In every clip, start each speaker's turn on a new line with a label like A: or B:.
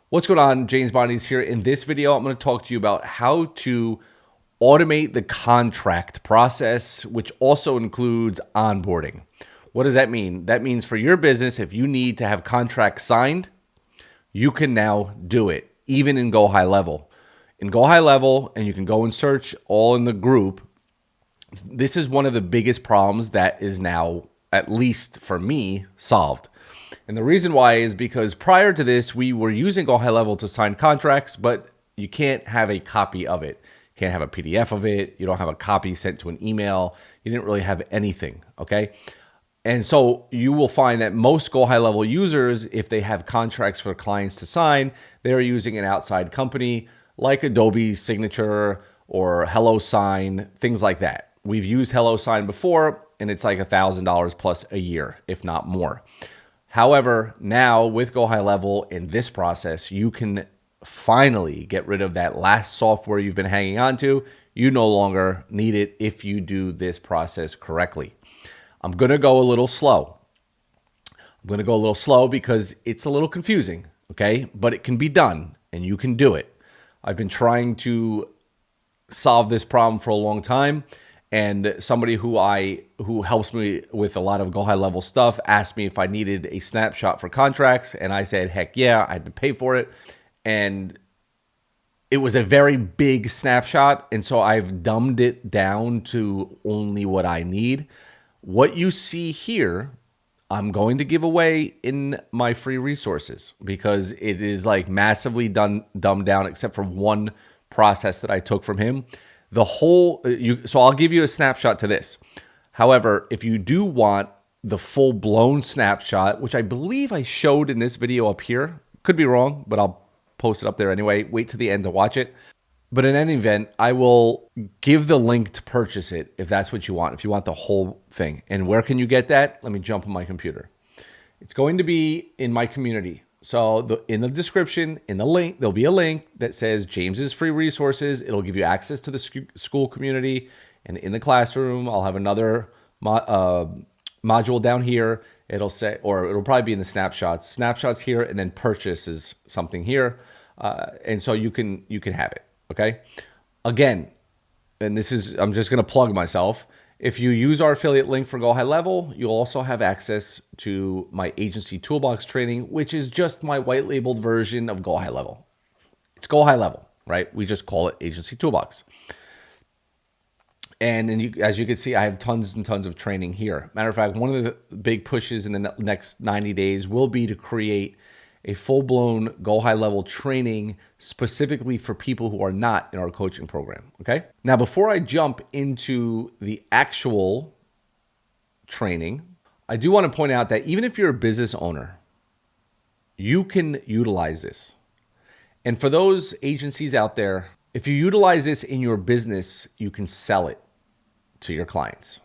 A: What's going on? James Bondi's here. In this video, I'm going to talk to you about how to automate the contract process, which also includes onboarding. What does that mean? That means for your business, if you need to have contracts signed, you can now do it, even in GoHighLevel. In GoHighLevel, and you can go and search all in the group, this is one of the biggest problems that is now, at least for me, solved. And the reason why is because prior to this, we were using GoHighLevel to sign contracts, but you can't have a copy of it. You can't have a PDF of it. You don't have a copy sent to an email. You didn't really have anything, okay? And so you will find that most GoHighLevel users, if they have contracts for clients to sign, they're using an outside company like Adobe Signature or HelloSign, things like that. We've used HelloSign before, and it's like $1,000 plus a year, if not more. However, now with GoHighLevel in this process, you can finally get rid of that last software you've been hanging on to. You no longer need it if you do this process correctly. I'm going to go a little slow. Because it's a little confusing, okay? But it can be done, and you can do it. I've been trying to solve this problem for a long time. And somebody who helps me with a lot of GoHighLevel stuff asked me if I needed a snapshot for contracts, and I said, heck yeah, I had to pay for it. And it was a very big snapshot, and so I've dumbed it down to only what I need. What you see here, I'm going to give away in my free resources because it is like massively dumbed down except for one process that I took from him. So I'll give you a snapshot to this. However, if you do want the full-blown snapshot, which I believe I showed in this video up here, could be wrong, but I'll post it up there anyway. Wait to the end to watch it. But in any event, I will give the link to purchase it if that's what you want, if you want the whole thing. And where can you get that? Let me jump on my computer. It's going to be in my community. So in the description, in the link, there'll be a link that says James's free resources. It'll give you access to the school community. And in the classroom, I'll have another module down here. It'll say, or it'll probably be in the snapshots here, and then purchase is something here. And so you can have it, okay? Again, and I'm just going to plug myself. If you use our affiliate link for GoHighLevel, you'll also have access to my agency toolbox training, which is just my white labeled version of GoHighLevel. It's GoHighLevel, right? We just call it agency toolbox. And then as you can see, I have tons and tons of training here. Matter of fact, one of the big pushes in the next 90 days will be to create a full-blown GoHighLevel training specifically for people who are not in our coaching program, okay? Now, before I jump into the actual training, I do want to point out that even if you're a business owner, you can utilize this. And for those agencies out there, if you utilize this in your business, you can sell it to your clients.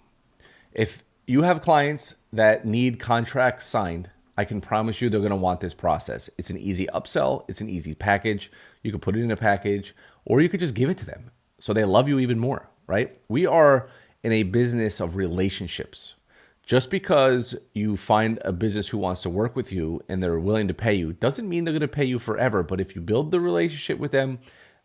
A: If you have clients that need contracts signed, I can promise you they're going to want this process. It's an easy upsell. It's an easy package. You can put it in a package, or you could just give it to them so they love you even more, right? We are in a business of relationships. Just because you find a business who wants to work with you and they're willing to pay you doesn't mean they're going to pay you forever. But if you build the relationship with them,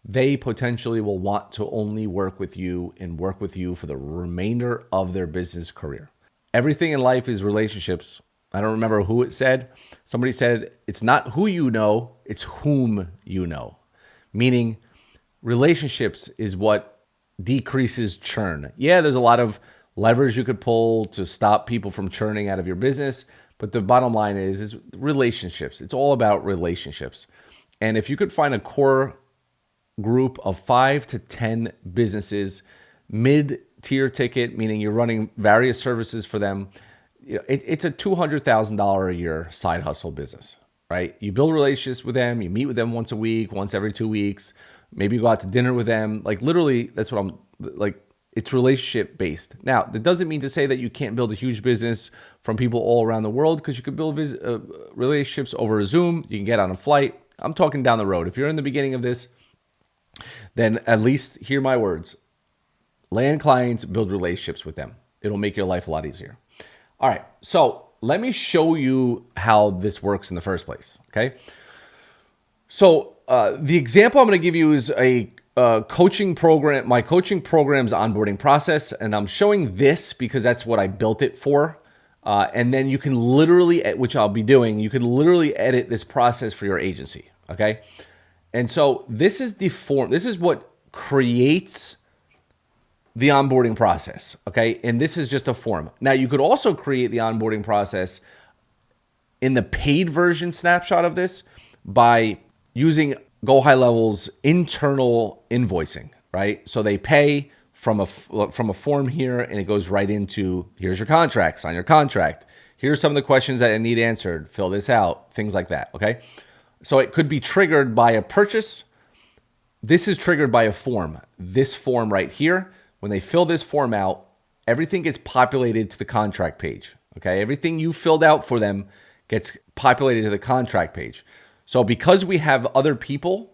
A: they potentially will want to only work with you and work with you for the remainder of their business career. Everything in life is relationships. I don't remember who it said. Somebody said, it's not who you know, it's whom you know. Meaning relationships is what decreases churn. Yeah, there's a lot of levers you could pull to stop people from churning out of your business. But the bottom line is relationships. It's all about relationships. And if you could find a core group of 5 to 10 businesses, mid-tier ticket, meaning you're running various services for them, it's a $200,000 a year side hustle business, right? You build relationships with them. You meet with them once a week, once every 2 weeks. Maybe you go out to dinner with them. Like literally, that's what I'm like. It's relationship based. Now, that doesn't mean to say that you can't build a huge business from people all around the world, because you could build relationships over a Zoom. You can get on a flight. I'm talking down the road. If you're in the beginning of this, then at least hear my words. Land clients, build relationships with them. It'll make your life a lot easier. All right, so let me show you how this works in the first place, okay? So the example I'm going to give you is a coaching program, my coaching program's onboarding process. And I'm showing this because that's what I built it for. And then you can literally, which I'll be doing, you can literally edit this process for your agency. Okay. And so this is the form. This is what creates the onboarding process. Okay. And this is just a form. Now you could also create the onboarding process in the paid version snapshot of this by using GoHighLevel's internal invoicing, right? So they pay from a form here, and it goes right into, here's your contract, sign your contract. Here's some of the questions that I need answered, fill this out, things like that, okay? So it could be triggered by a purchase. This is triggered by a form. This form right here, when they fill this form out, everything gets populated to the contract page, okay? Everything you filled out for them gets populated to the contract page. So because we have other people,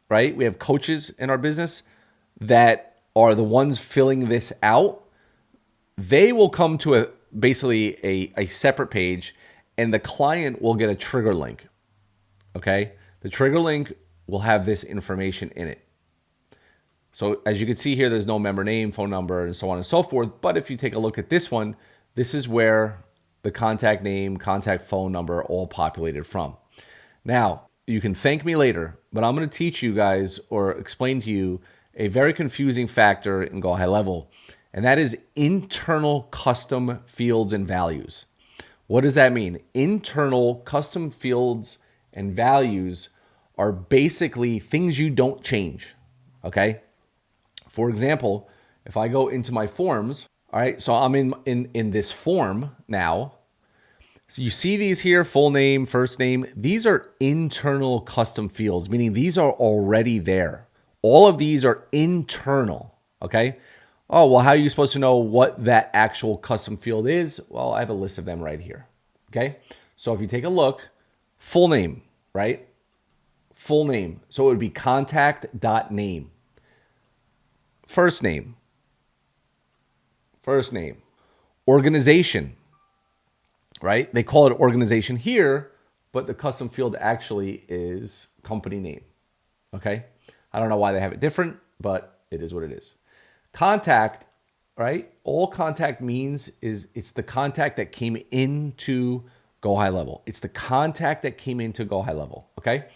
A: right? We have coaches in our business that are the ones filling this out. They will come to basically a separate page, and the client will get a trigger link, okay? The trigger link will have this information in it. So as you can see here, there's no member name, phone number, and so on and so forth. But if you take a look at this one, this is where the contact name, contact phone number, all populated from. Now, you can thank me later, but I'm going to teach you guys or explain to you a very confusing factor in GoHighLevel, and that is internal custom fields and values. What does that mean? Internal custom fields and values are basically things you don't change, okay? For example, if I go into my forms, all right, so I'm in this form now. So you see these here, full name, first name. These are internal custom fields, meaning these are already there. All of these are internal, okay? Oh, well, how are you supposed to know what that actual custom field is? Well, I have a list of them right here, okay? So if you take a look, full name, right? Full name. So it would be contact.name. First name. First name. Organization. Right? They call it organization here, but the custom field actually is company name. Okay? I don't know why they have it different, but it is what it is. Contact, right? All contact means is it's the contact that came into GoHighLevel. It's the contact that came into GoHighLevel. Okay?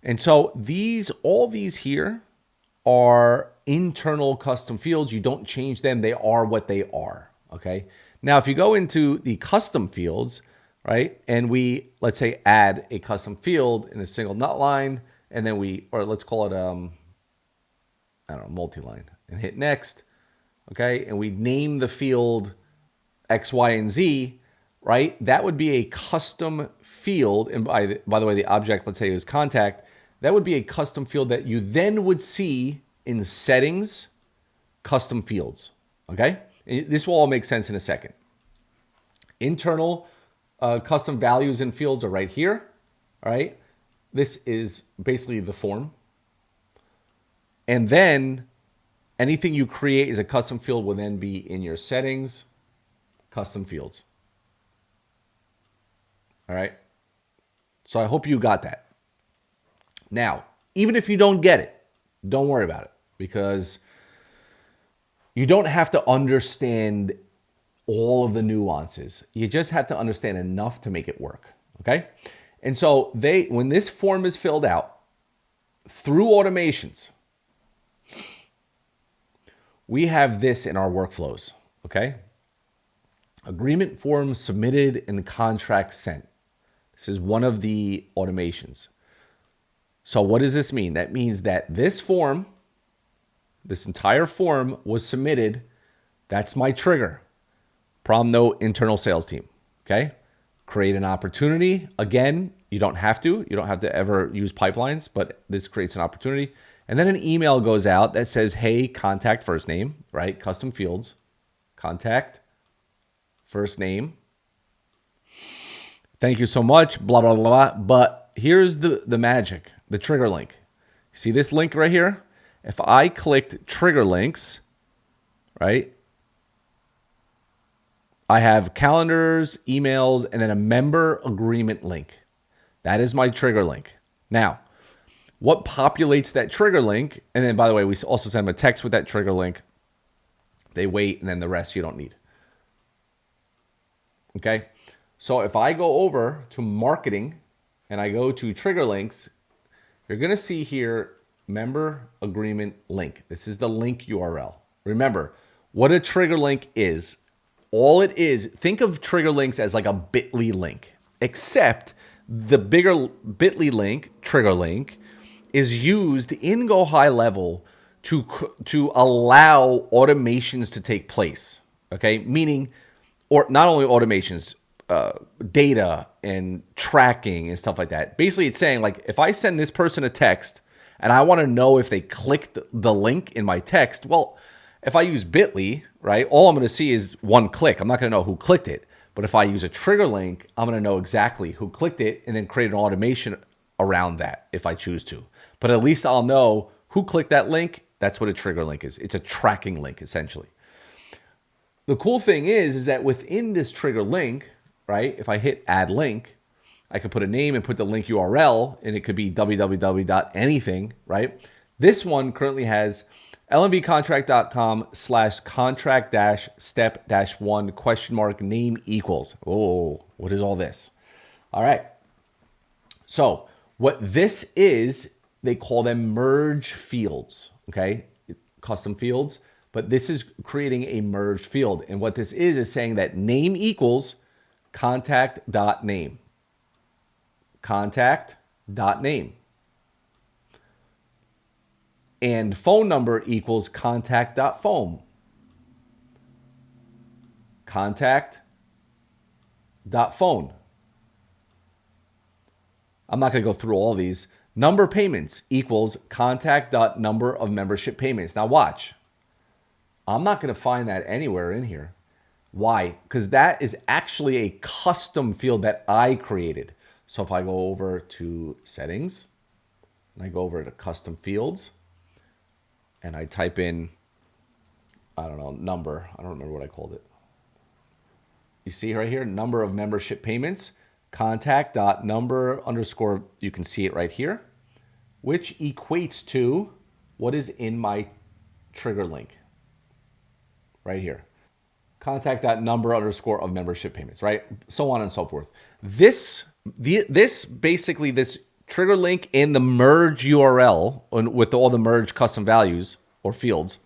A: And so all these here are internal custom fields. You don't change them. They are what they are. Okay? Now, if you go into the custom fields, right, and we, let's say, add a custom field in a single nut line, and then or let's call it, I don't know, multi-line, and hit next, okay, and we name the field X, Y, and Z, right, that would be a custom field, and by the way, the object, let's say, is contact, that would be a custom field that you then would see in settings, custom fields, okay? This will all make sense in a second. Internal custom values and fields are right here. All right. This is basically the form. And then anything you create as a custom field will then be in your settings, custom fields. All right. So I hope you got that. Now, even if you don't get it, don't worry about it, because you don't have to understand all of the nuances. You just have to understand enough to make it work, okay? And so when this form is filled out through automations, we have this in our workflows, okay? Agreement form submitted and contract sent. This is one of the automations. So what does this mean? That means that this form, this entire form was submitted. That's my trigger. Problem note, internal sales team. Okay. Create an opportunity. Again, you don't have to. You don't have to ever use pipelines, but this creates an opportunity. And then an email goes out that says, hey, contact first name, right? Custom fields. Contact first name. Thank you so much. Blah, blah, blah. But here's the magic, the trigger link. See this link right here? If I clicked trigger links, right, I have calendars, emails, and then a member agreement link. That is my trigger link. Now, what populates that trigger link. And then, by the way, we also send them a text with that trigger link. They wait, and then the rest you don't need. Okay? So if I go over to marketing and I go to trigger links, you're going to see here member agreement link. This is the link URL. Remember, what a trigger link is, all it is, think of trigger links as like a bit.ly link, except the bigger bit.ly link, trigger link, is used in GoHighLevel to allow automations to take place. Okay, meaning, or not only automations, data and tracking and stuff like that. Basically, it's saying like if I send this person a text and I want to know if they clicked the link in my text, well, if I use bit.ly, right, all I'm going to see is one click. I'm not going to know who clicked it. But if I use a trigger link, I'm going to know exactly who clicked it and then create an automation around that if I choose to. But at least I'll know who clicked that link. That's what a trigger link is. It's a tracking link, essentially. The cool thing is that within this trigger link, right, if I hit add link, I could put a name and put the link URL, and it could be www.anything, right? This one currently has lmvcontract.com/contract-step-1 name equals. Oh, what is all this? All right. So what this is, they call them merge fields, okay? Custom fields, but this is creating a merge field. And what this is saying that name equals contact.name. Contact.name. And phone number equals contact.phone. Contact.phone. I'm not going to go through all these. Number payments equals contact.number of membership payments. Now watch. I'm not going to find that anywhere in here. Why? Because that is actually a custom field that I created. So if I go over to settings and I go over to custom fields and I type in, I don't know, number. I don't remember what I called it. You see right here, number of membership payments, contact.number underscore, you can see it right here, which equates to what is in my trigger link right here. Contact.number underscore of membership payments, right? So on and so forth. This trigger link in the merge URL with all the merge custom values or fields,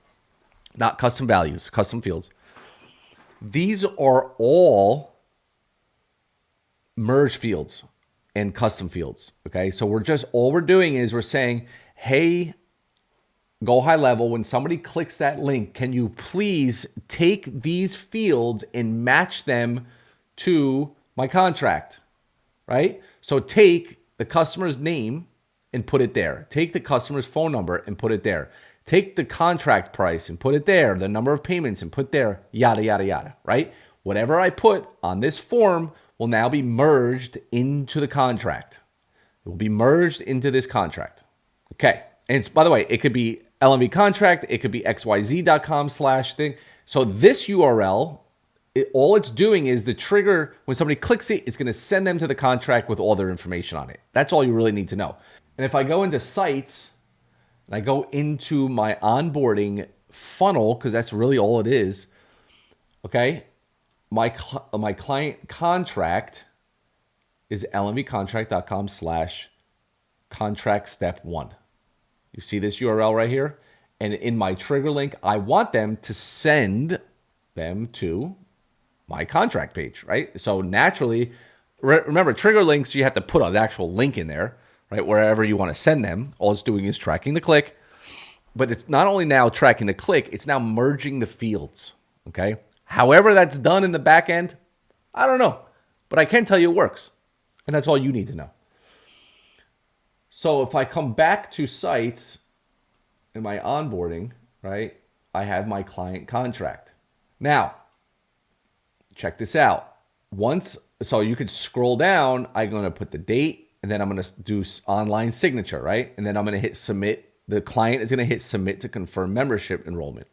A: not custom values, custom fields. These are all merge fields and custom fields. Okay. So all we're doing is we're saying, hey, GoHighLevel, when somebody clicks that link, can you please take these fields and match them to my contract, right? So take the customer's name and put it there. Take the customer's phone number and put it there. Take the contract price and put it there. The number of payments and put there, yada, yada, yada, right? Whatever I put on this form will now be merged into the contract. It will be merged into this contract. Okay. And it's, by the way, it could be LMV contract. It could be xyz.com/thing. So this URL, all it's doing is the trigger, when somebody clicks it, it's going to send them to the contract with all their information on it. That's all you really need to know. And if I go into sites and I go into my onboarding funnel, because that's really all it is, okay, my client contract is lmvcontract.com/contract-step-1. You see this URL right here? And in my trigger link, I want them to send them to my contract page, right? So naturally, remember, trigger links, you have to put an actual link in there, right? Wherever you want to send them. All it's doing is tracking the click. But it's not only now tracking the click, it's now merging the fields, okay? However that's done in the back end, I don't know. But I can tell you it works. And that's all you need to know. So if I come back to sites in my onboarding, right, I have my client contract. Now, check this out. So you could scroll down, I'm going to put the date, and then I'm going to do online signature, right? And then I'm going to hit submit. The client is going to hit submit to confirm membership enrollment.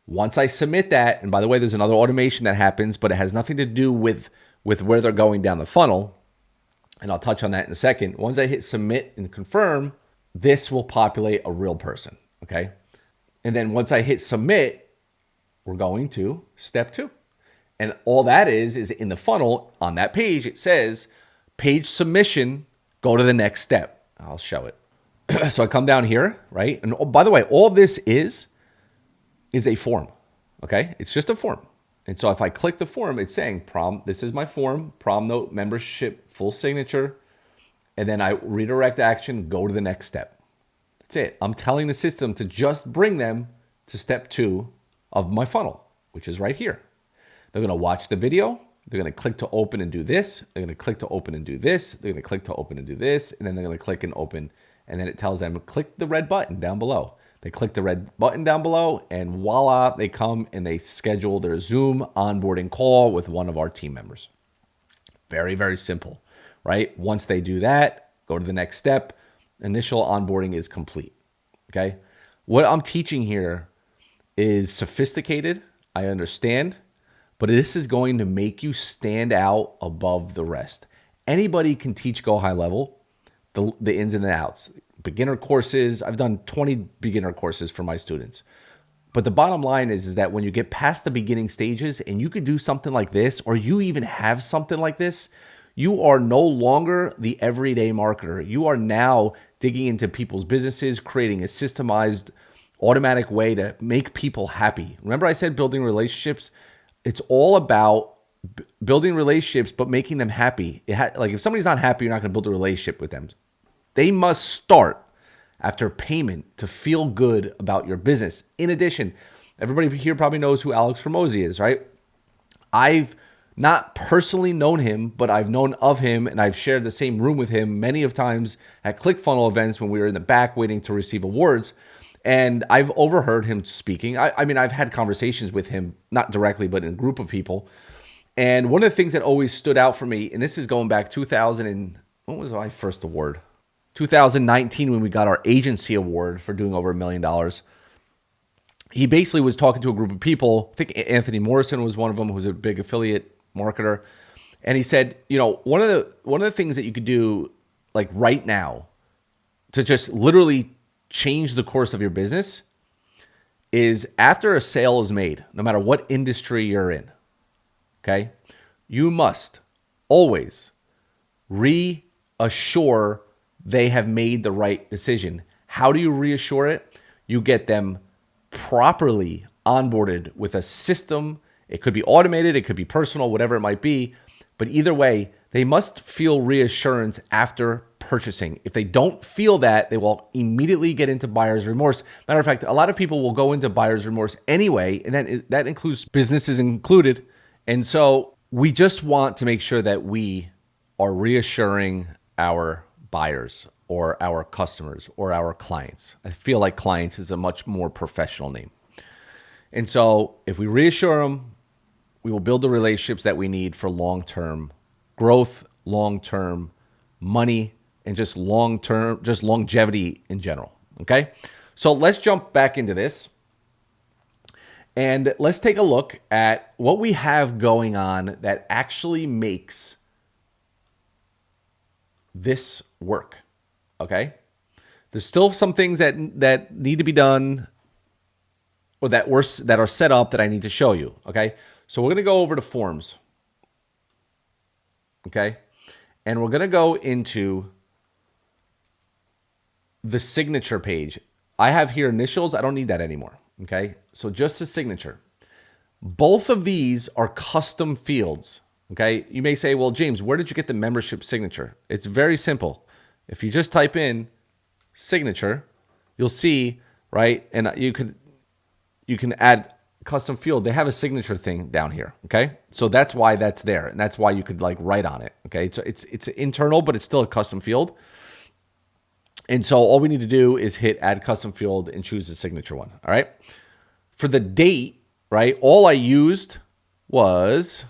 A: Once I submit that, and by the way, there's another automation that happens, but it has nothing to do with where they're going down the funnel. And I'll touch on that in a second. Once I hit submit and confirm, this will populate a real person, okay? And then once I hit submit, we're going to step 2. And all that is in the funnel on that page, it says page submission, go to the next step. I'll show it. So I come down here, right? And oh, by the way, all this is a form, okay? It's just a form. And so if I click the form, it's saying this is my form, prom note, membership, full signature, and then I redirect action, go to the next step. That's it. I'm telling the system to just bring them to step 2 of my funnel, which is right here. They're going to watch the video. They're going to click to open and do this. They're going to click to open and do this. They're going to click to open and do this. And then they're going to click and open. And then it tells them, click the red button down below. They click the red button down below, and voila, they come and they schedule their Zoom onboarding call with one of our team members. Very, very simple, right? Once they do that, go to the next step. Initial onboarding is complete, okay? What I'm teaching here is sophisticated, I understand, but this is going to make you stand out above the rest. Anybody can teach GoHighLevel, the ins and the outs. Beginner courses, I've done 20 beginner courses for my students. But the bottom line is that when you get past the beginning stages and you could do something like this, or you even have something like this, you are no longer the everyday marketer. You are now digging into people's businesses, creating a systemized, automatic way to make people happy. Remember I said building relationships? It's all about building relationships, but making them happy. Like if somebody's not happy, you're not going to build a relationship with them. They must start after payment to feel good about your business. In addition, everybody here probably knows who Alex Hormozi is, right? I've not personally known him, but I've known of him, and I've shared the same room with him many of times at ClickFunnels events when we were in the back waiting to receive awards. And I've overheard him speaking. I mean, I've had conversations with him, not directly, but in a group of people. And one of the things that always stood out for me, and this is going back 2000 and when was my first award? 2019 when we got our agency award for doing over $1 million. He basically was talking to a group of people. I think Anthony Morrison was one of them, who's a big affiliate marketer. And he said, you know, one of the things that you could do like right now to just literally change the course of your business is after a sale is made, no matter what industry you're in, okay, you must always reassure they have made the right decision. How do you reassure it? You get them properly onboarded with a system. It could be automated, it could be personal, whatever it might be. But either way, they must feel reassurance after purchasing. If they don't feel that, they will immediately get into buyer's remorse. Matter of fact, a lot of people will go into buyer's remorse anyway, and that includes businesses included. And so we just want to make sure that we are reassuring our buyers or our customers or our clients. I feel like clients is a much more professional name. And so if we reassure them, we will build the relationships that we need for long-term growth, long-term money, and just long-term, just longevity in general. Okay? So let's jump back into this. And let's take a look at what we have going on that actually makes this work. Okay? There's still some things that need to be done or that are set up that I need to show you. Okay? So we're going to go over to forms. Okay? And we're going to go into the signature page. I have here initials. I don't need that anymore. Okay? So just a signature. Both of these are custom fields. Okay? You may say, well, James, where did you get the membership signature? It's very simple. If you just type in signature, you'll see, right? And you can add custom field. They have a signature thing down here. Okay? So that's why that's there. And that's why you could like write on it. Okay? So it's internal, but it's still a custom field. And so all we need to do is hit add custom field and choose the signature one. All right. For the date, right? All I used was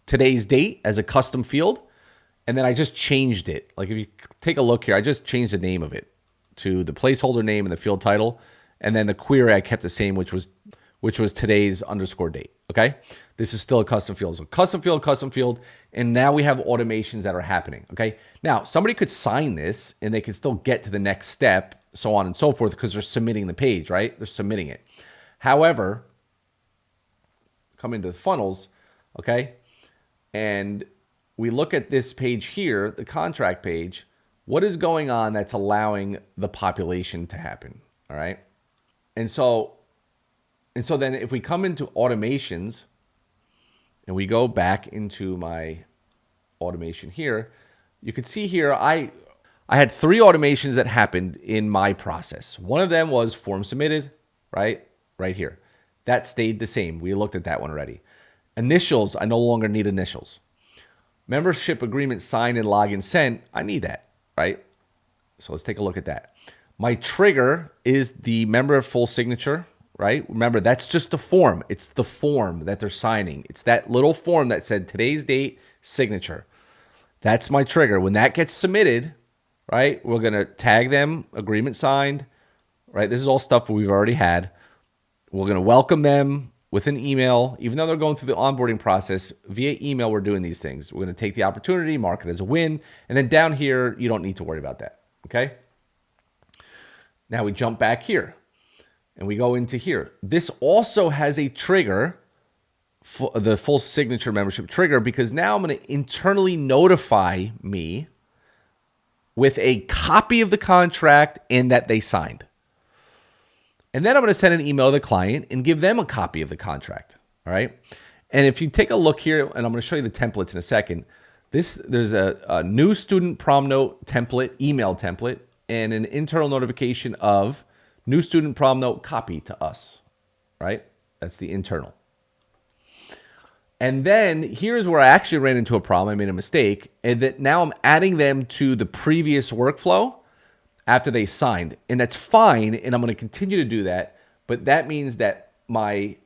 A: today's date as a custom field. And then I just changed it. Like if you take a look here, I just changed the name of it to the placeholder name and the field title. And then the query I kept the same, which was which was today's underscore date. Okay. This is still a custom field. So custom field. And now we have automations that are happening. Okay. Now somebody could sign this and they can still get to the next step, so on and so forth, because they're submitting the page, right? They're submitting it. However, come into the funnels, okay? And we look at this page here, the contract page. What is going on that's allowing the population to happen, all right? And so then if we come into automations and we go back into my automation here, you can see here I had 3 automations that happened in my process. One of them was form submitted, right here. That stayed the same. We looked at that one already. Initials, I no longer need initials. Membership agreement signed and login sent, I need that, right? So let's take a look at that. My trigger is the member full signature, right? Remember, that's just the form. It's the form that they're signing. It's that little form that said today's date, signature. That's my trigger. When that gets submitted, right, we're going to tag them, agreement signed, right? This is all stuff we've already had. We're going to welcome them with an email. Even though they're going through the onboarding process, via email, we're doing these things. We're going to take the opportunity, mark it as a win. And then down here, you don't need to worry about that, okay? Now we jump back here and we go into here. This also has a trigger, the full signature membership trigger, because now I'm going to internally notify me with a copy of the contract and that they signed. And then I'm going to send an email to the client and give them a copy of the contract. All right. And if you take a look here, and I'm going to show you the templates in a second, there's a new student prom note template, email template, and an internal notification of new student prom note copy to us. Right. That's the internal. And then here's where I actually ran into a problem. I made a mistake, and that now I'm adding them to the previous workflow after they signed, and that's fine, and I'm going to continue to do that. But that means that my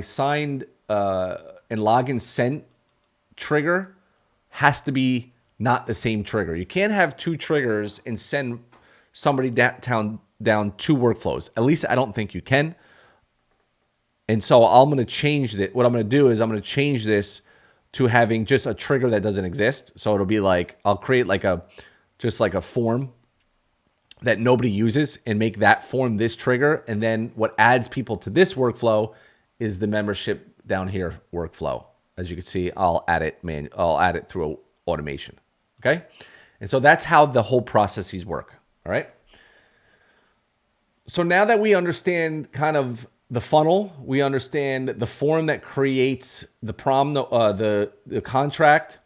A: signed and login sent trigger has to be not the same trigger. You can't have 2 triggers and send somebody down 2 workflows. At least I don't think you can. And so I'm going to change that. What I'm going to do is I'm going to change this to having just a trigger that doesn't exist. So it'll be like, I'll create just like a form that nobody uses and make that form this trigger. And then what adds people to this workflow is the membership down here workflow. As you can see, I'll add it through automation. Okay. And so that's how the whole processes work. All right. So now that we understand kind of the funnel, we understand the form that creates the the contract.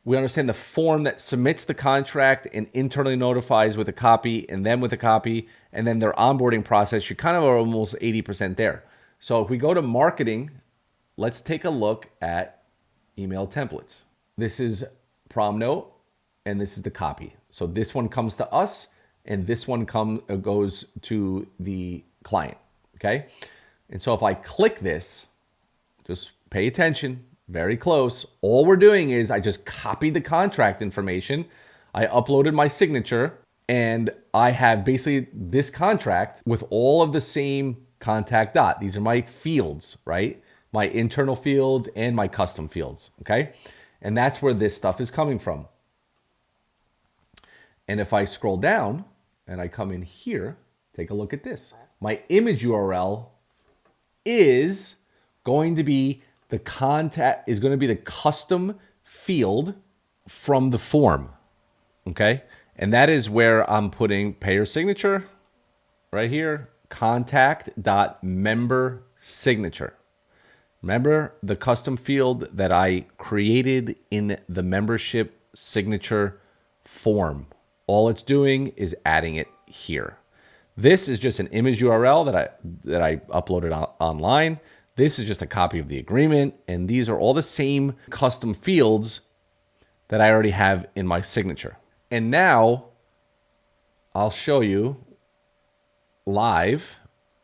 A: We understand the form that submits the contract and internally notifies with a copy and then with a copy, and then their onboarding process. You kind of are almost 80% there. So if we go to marketing, let's take a look at email templates. This is prom note, and this is the copy. So this one comes to us, and this one goes to the client. Okay. And so if I click this, just pay attention. Very close. All we're doing is I just copied the contract information. I uploaded my signature, and I have basically this contract with all of the same contact dot. These are my fields, right? My internal fields and my custom fields, okay? And that's where this stuff is coming from. And if I scroll down and I come in here, take a look at this. My image URL is going to be the custom field from the form, okay? And that is where I'm putting payer signature right here, contact.member signature. Remember the custom field that I created in the membership signature form. All it's doing is adding it here. This is just an image URL that I uploaded online. This is just a copy of the agreement, and these are all the same custom fields that I already have in my signature. And now I'll show you live,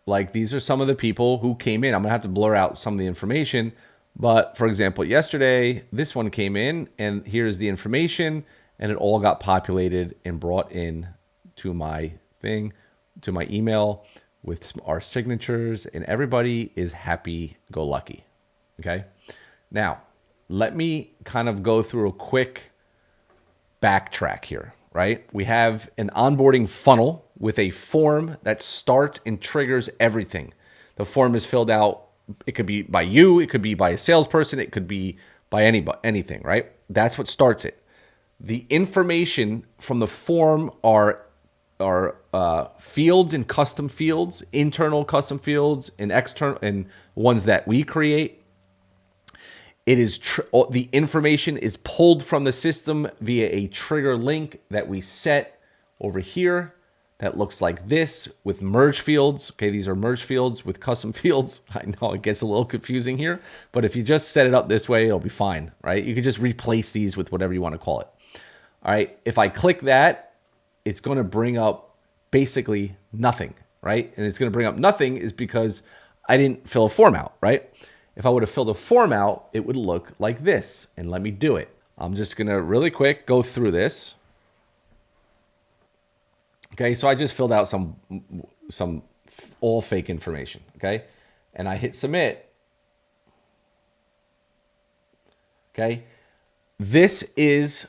A: like these are some of the people who came in. I'm gonna have to blur out some of the information, but for example, yesterday, this one came in, and here's the information, and it all got populated and brought in to my thing, to my email with our signatures, and everybody is happy-go-lucky, okay? Now, let me kind of go through a quick backtrack here, right? We have an onboarding funnel with a form that starts and triggers everything. The form is filled out. It could be by you. It could be by a salesperson. It could be by anything, right? That's what starts it. The information from the form are fields and custom fields, internal custom fields and external, and ones that we create. It is the information is pulled from the system via a trigger link that we set over here that looks like this with merge fields. Okay, these are merge fields with custom fields. I know it gets a little confusing here, but if you just set it up this way, it'll be fine, right? You can just replace these with whatever you want to call it. All right, if I click that, it's going to bring up basically nothing, right? And it's going to bring up nothing is because I didn't fill a form out, right? If I would have filled a form out, it would look like this. And let me do it. I'm just going to really quick go through this. Okay, so I just filled out some all fake information, okay? And I hit submit. Okay? This is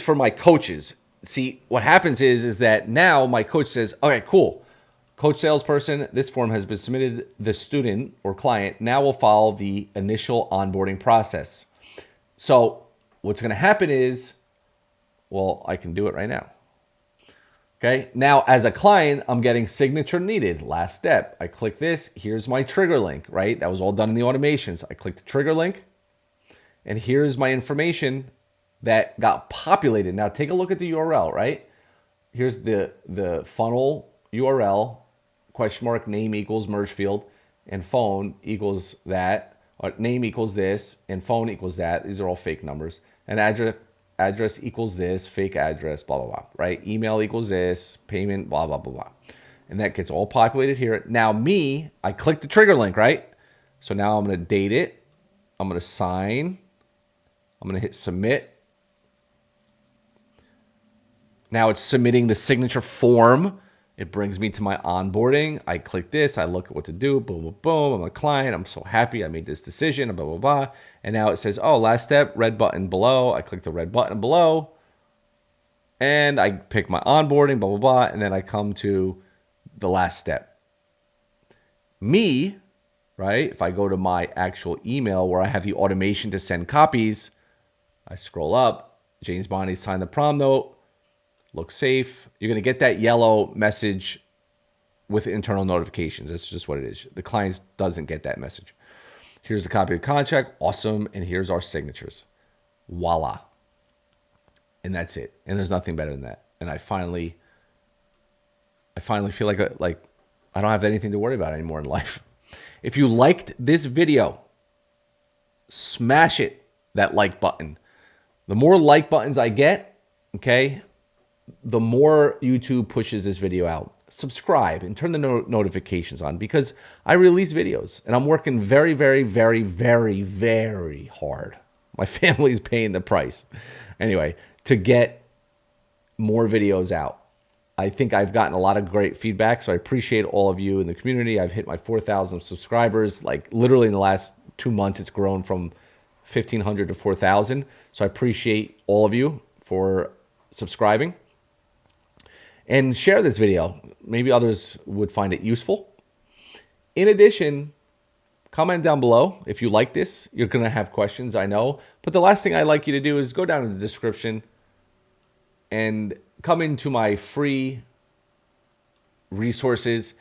A: for my coaches. See, what happens is that now my coach says, okay, cool. Coach salesperson, this form has been submitted. The student or client now will follow the initial onboarding process. So what's going to happen is, well, I can do it right now. Okay, now as a client, I'm getting signature needed. Last step, I click this. Here's my trigger link, right? That was all done in the automations. I click the trigger link, and here's my information that got populated. Now take a look at the URL, right? Here's the funnel URL, question mark, name equals merge field, and phone equals that, or name equals this, and phone equals that. These are all fake numbers. And address equals this, fake address, blah, blah, blah, right? Email equals this, payment, blah, blah, blah, blah. And that gets all populated here. Now I click the trigger link, right? So now I'm going to date it. I'm going to sign. I'm going to hit submit. Now it's submitting the signature form. It brings me to my onboarding. I click this. I look at what to do. Boom, boom, boom. I'm a client. I'm so happy I made this decision. Blah, blah, blah. And now it says, oh, last step, red button below. I click the red button below. And I pick my onboarding, blah, blah, blah. And then I come to the last step. Right? If I go to my actual email where I have the automation to send copies, I scroll up. James Bonnie signed the prom note. Look safe. You're going to get that yellow message with internal notifications. That's just what it is. The client doesn't get that message. Here's a copy of the contract. Awesome. And here's our signatures. Voila. And that's it. And there's nothing better than that. And I finally feel like I don't have anything to worry about anymore in life. If you liked this video, smash that like button. The more like buttons I get, okay, the more YouTube pushes this video out. Subscribe and turn the notifications on because I release videos and I'm working very, very, very, very, very hard. My family's paying the price. Anyway, to get more videos out. I think I've gotten a lot of great feedback, so I appreciate all of you in the community. I've hit my 4,000 subscribers. Like literally in the last 2 months, it's grown from 1,500 to 4,000. So I appreciate all of you for subscribing. And share this video. Maybe others would find it useful. In addition, comment down below if you like this. You're going to have questions, I know. But the last thing I'd like you to do is go down in the description and come into my free resources.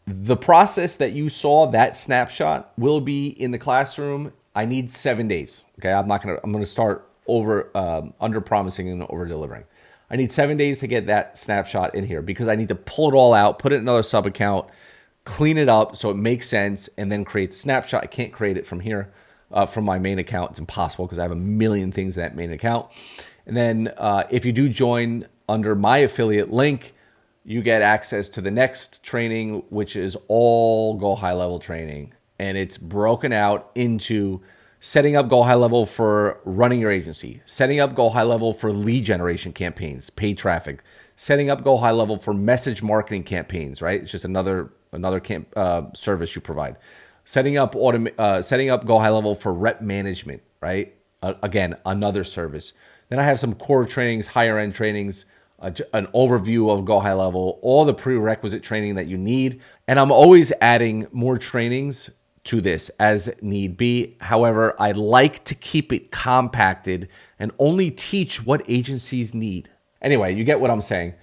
A: The process that you saw, that snapshot, will be in the classroom. I need 7 days. Okay, I'm going to start under promising and over delivering. I need 7 days to get that snapshot in here because I need to pull it all out, put it in another sub account, clean it up so it makes sense, and then create the snapshot. I can't create it from here, from my main account. It's impossible because I have a million things in that main account. And then if you do join under my affiliate link, you get access to the next training, which is all GoHighLevel training. And it's broken out into setting up GoHighLevel for running your agency, setting up GoHighLevel for lead generation campaigns, paid traffic, setting up GoHighLevel for message marketing campaigns, right? It's just another service you provide. Setting up GoHighLevel for rep management, right? Again, another service. Then I have some core trainings, higher end trainings, an overview of GoHighLevel, all the prerequisite training that you need. And I'm always adding more trainings to this as need be. However, I like to keep it compacted and only teach what agencies need. Anyway, you get what I'm saying.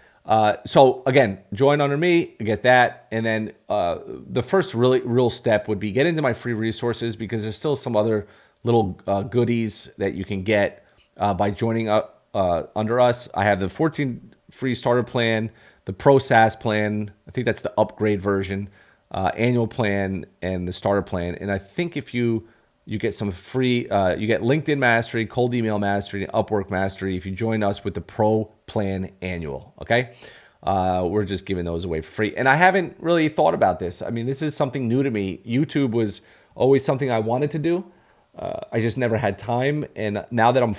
A: So again, join under me, get that. And then the first real step would be get into my free resources, because there's still some other little goodies that you can get by joining up under us. I have the 14 free starter plan, the Pro SaaS plan. I think that's the upgrade version, annual plan, and the starter plan. And I think if you get some free, you get LinkedIn Mastery, Cold Email Mastery, and Upwork Mastery if you join us with the Pro Plan Annual, okay? We're just giving those away for free. And I haven't really thought about this. I mean, this is something new to me. YouTube was always something I wanted to do. I just never had time. And now that I'm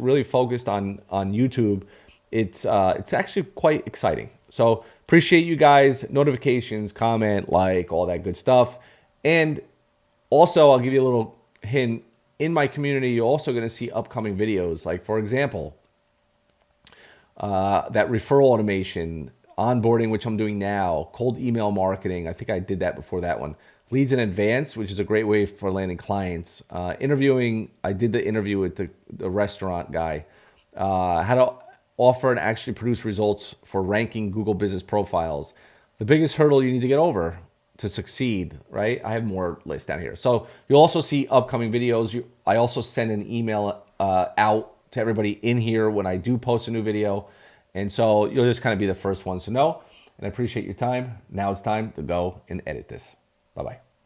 A: really focused on YouTube, it's actually quite exciting. So appreciate you guys, notifications, comment, like, all that good stuff. And also, I'll give you a little hint. In my community, you're also going to see upcoming videos. Like, for example, that referral automation, onboarding, which I'm doing now, cold email marketing. I think I did that before that one. Leads in advance, which is a great way for landing clients. Interviewing, I did the interview with the restaurant guy. How to offer and actually produce results for ranking Google business profiles. The biggest hurdle you need to get over to succeed, right? I have more lists down here. So you'll also see upcoming videos. I also send an email out to everybody in here when I do post a new video. And so you'll just kind of be the first ones to know. And I appreciate your time. Now it's time to go and edit this. Bye-bye.